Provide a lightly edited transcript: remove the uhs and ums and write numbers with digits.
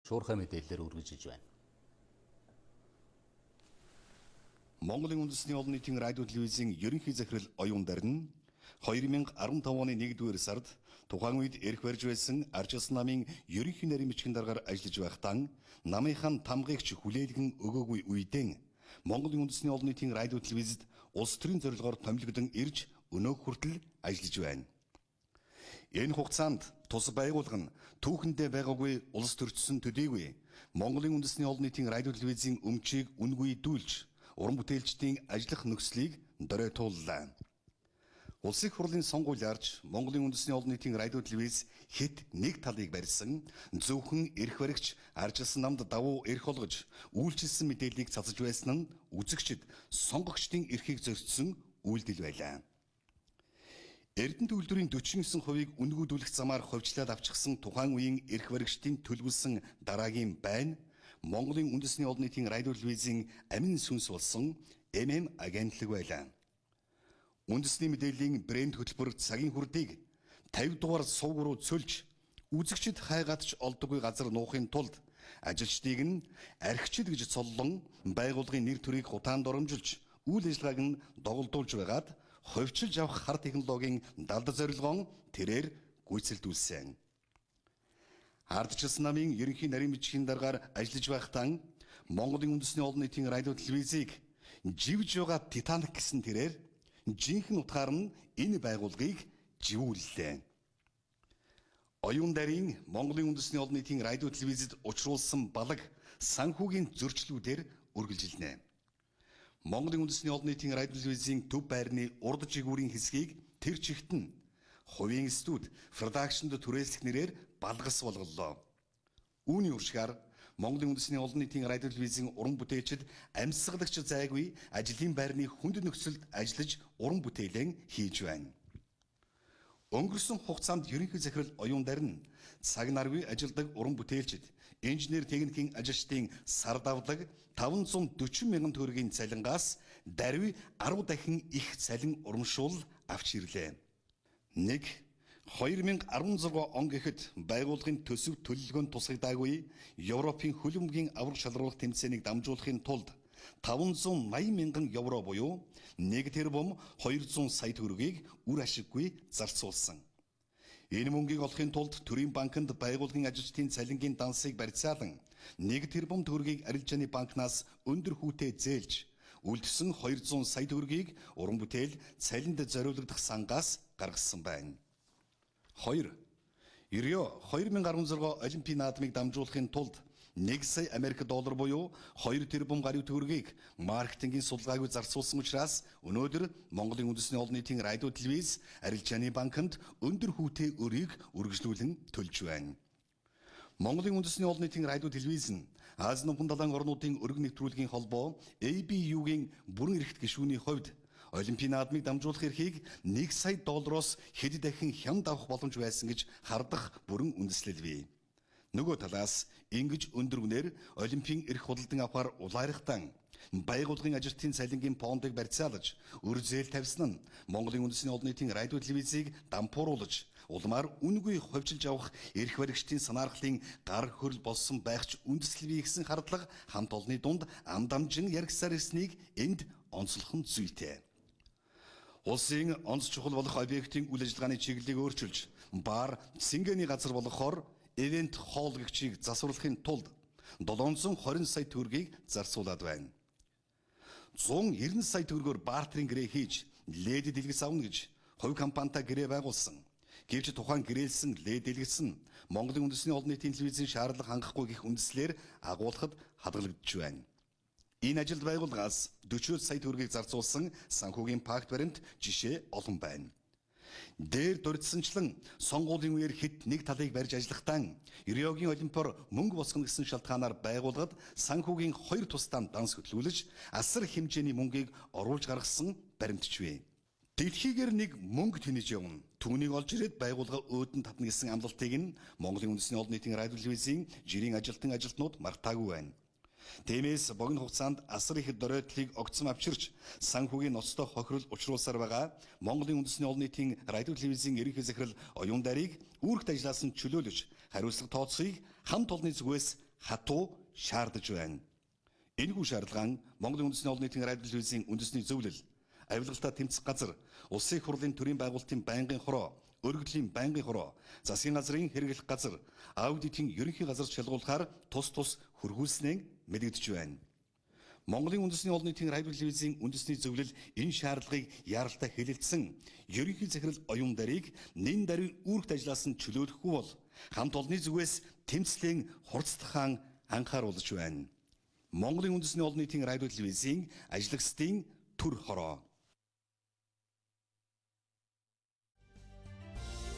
шуурхай мэдээлэлээр үргэлжилж байна. Монголын үндэсний олон нийтийн радио телевизийн ерөнхий захирал оюун дарин 2015 оны 1-р сард тухайн үед эрх барьж байсан Арчилсан намын ерөнхий нарийн бичгийн даргаар ажиллаж байхдаа намынхан тамгигч хүлээлгэн өгөөгүй үедээ Монголын үндэсний олон нийтийн радио телевизэд улс төрийн зорилгоор томилогдсон ирж өнөөх хүртэл ажиллаж байна. Энэ хугацаанд тус байгууллага нь түүхэндээ байгаагүй улс төрчсөн төдийгүй Монголын үндэсний олон нийтийн радио телевизийн өмчийг үнгүй дүүлж уран бүтээлчдийн ажиллах нөхцөлийг доройтууллаа. Улсын их хурлын сонгуульд арж Монголын үндэсний олон нийтийн радио телевиз хэд нэг талыг барьсан зөвхөн эрх баригч Арчилсан намд давуу эрх олгож үйлчилсэн мэдээллийг цацаж байсан нь үзэгчид сонгогчдын эрхийг зөрчсөн үйлдэл байлаа. Эрдэнэ төлөвлөрийн 49%-ийг үнгүүдүүлэх замаар ховчлаад авчихсан тухайн үеийн эрх баригчдын төлөвлөсөн дараагийн байна Монголын үндэсний олон нийтийн радио телевизийн амин сүнс болсон агентлаг байлаа. Үндэсний мэдээллийн брэнд хөтөлбөр цагийн хүрдийг 50 дугаар сувг руу цөлж үзэгчид хайгаад ч олдоггүй газар нуухын тулд ажилчдыг нь архичид гэж цоллон байгууллагын нэр төрийг хутаанд оромжилж үйл ажиллагааг нь доголдуулж байгаад ховчилж авах хар технологийн далд зорилгоон тэрээр гүйцэлдүүлсэн. Арчилсан намын ерөнхий нарийн бичгийн даргаар ажиллаж байхдаа Монголын үндэсний олон нийтийн радио телевизийг живж байгаа Титаник гэсэн тэрээр жинхэнэ утгаар нь энэ байгууллагыг живүүллээ. Оюун дарин Монголын үндэсний олон нийтийн радио телевизэд учруулсан балаг санхүүгийн зөрчлүүдээр үргэлжилнэ. Монголын үндэсний олон нийтийн радио телевизийн төв байрны урд жигүүрийн хэсгийг тэр чигт нь хувийн студ продакшнд түрээслэх нэрээр балгас болголоо. Үүний уршгаар Монголын үндэсний олон нийтийн радио телевизийн уран бүтээлчид амьсгалагч зайгүй ажлын байрны хүнд нөхцөлд ажиллаж уран бүтээлэн хийж байна. Өнгөрсөн хугацаанд ерөнхий захирал оюун дарин цаг наргүй ажилдаг уран бүтээлчид инженер техникийн ажилчдын сар давлаг 540 мянган төгрөгийн цалингаас даруй 10 дахин их цалин урамшуул авч ирлээ. 2016 он гэхэд байгууллагын төсөв төлөвлөгөөнд тусгагдаагүй Европын хөлбөмбөгийн аврах шалруулах тэмцээнийг дамжуулахын тулд 580 мянган евро буюу 1 тэрбум 200 сая төгрөгийг үр ашиггүй зарцуулсан. Энэ мөнгийг олохын тулд төрийн банкнд байгууллагын ажилчдын цалингийн дансыг барьцаалан 1 тэрбум төгрөгийг арилжааны банкнаас өндөр хүүтэй зээлж үлдсэн 200 сая төгрөгийг уран бүтээл цалинд зориулагдах сангаас гаргасан байна. 2. Рио 2016 Олимпийн наадмыг дамжуулахын тулд 1 сая Америк доллар буюу 2 тэрбум гаруй төгрөгийг маркетингийн судалгаагүй зарцуулсан учраас өнөөдөр Монголын үндэсний олон нийтийн радио телевиз арилжааны банкнд өндөр хүүтэй өрийг үргэлжлүүлэн төлж байна. Монголын үндэсний олон нийтийн радио телевиз нь Ази номхон далайн орнуудын өргөн нэвтрүүлгийн холбоо ABU-гийн бүрэн эрхт гишүүний хувьд Олимпийн наадмыг дамжуулах эрхийг 1 сая доллароос хэд дахин хямд авах боломж байсан гэж хардах бүрэн үндэслэл бий. Нөгөө талаас ингэж өндөр үнээр Олимпийн эрх худалдан авахар улайрахтан байгууллагын ажилтны цалингийн фондыг барьцаалж өр зээл тавьсан нь Монголын үндэсний олон нийтийн радио телевизийг дампууруулж улмаар үнгүй ховчилж авах эрх баригчдын санаарлалын гар хөрөл болсон байгч үндэслэл бий гэсэн хардлага хамт олонны дунд амдамжин яргсаар ирснийг энд онцлох нь зүйтэй. Улсын онц чухал болох объектын үйл ажиллагааны чиглэлийг өөрчилж бар цэнгэний газар болохоор event hall гэгчийг засварлахын тулд 720 сая төгрөгийг зарцуулаад байна. 190 сая төгрөгөөр бартерын гэрээ хийж лед дэлгэц авна гэж хувь компанитай гэрээ байгуулсан. Гэвч тухайн гэрээлсэн лед дэлгэц нь Монголын үндэсний олон нийтийн телевизийн шаардлага хангахгүй гэх үндслээр агуулхад хадгалагдж байна. Энэ ажилд байгууллагаас 40 сая төгрөгийг зарцуулсан санхүүгийн пакт баримт жишээ олон байна. Дээр дурдсанчлан сонгуулийн үеэр хэд нэг талыг барьж ажиллахдаа Риогийн олимпиор мөнгө босгоно гэсэн шалтгаанаар байгууллагад санхүүгийн 2 тусдаа данс хөтлүүлж асар хэмжээний мөнгийг оруулж гаргасан баримтч бий. Дэлхийгээр нэг мөнгө тэнэж явна. Түүнийг олж ирээд байгууллага өөдөн татна гэсэн амлалтыг нь Монголын үндэсний олон нийтийн радио телевизийн жирийн ажилтнууд мартаагүй байна. Тиймээс богино хугацаанд асар их доройдлыг огцом авчирч санхүүгийн ноцтой хохирол учруулсаар байгаа Монголын үндэсний олон нийтийн радио телевизийн ерөнхий захирал оюун дарыг үүрэгт ажилласан чөлөөлөж хариуцлага тооцохыг хамт олонны зүгээс хатуу шаардаж байна. Энэхүү шаардлага Монголын үндэсний олон нийтийн радио телевизийн үндэсний зөвлөл, авилгалтаа тэмцэх газар, улсын их хурлын төрийн байгуулалтын байнгын хороо, өргөдлийн байнгын хороо, засгийн газрын хэрэглэх газар, аудитын ерөнхий газар шалгуулахаар тус хөргүүлснээр мэдэгдэж байна. Монголын үндэсний олон нийтийн радио телевизийн үндэсний зөвлөл энэ шаардлагыг яаралтай хэлэлцсэн ерөнхий захирал оюун дарыг нэн даруй үүрэгт ажиллаас нь чөлөөлөхгүй бол хамт олонны зүгээс тэмцлийн хурцлахаан анхааруулж байна. Монголын үндэсний олон нийтийн радио телевизийн ажлагчдын төр хороо.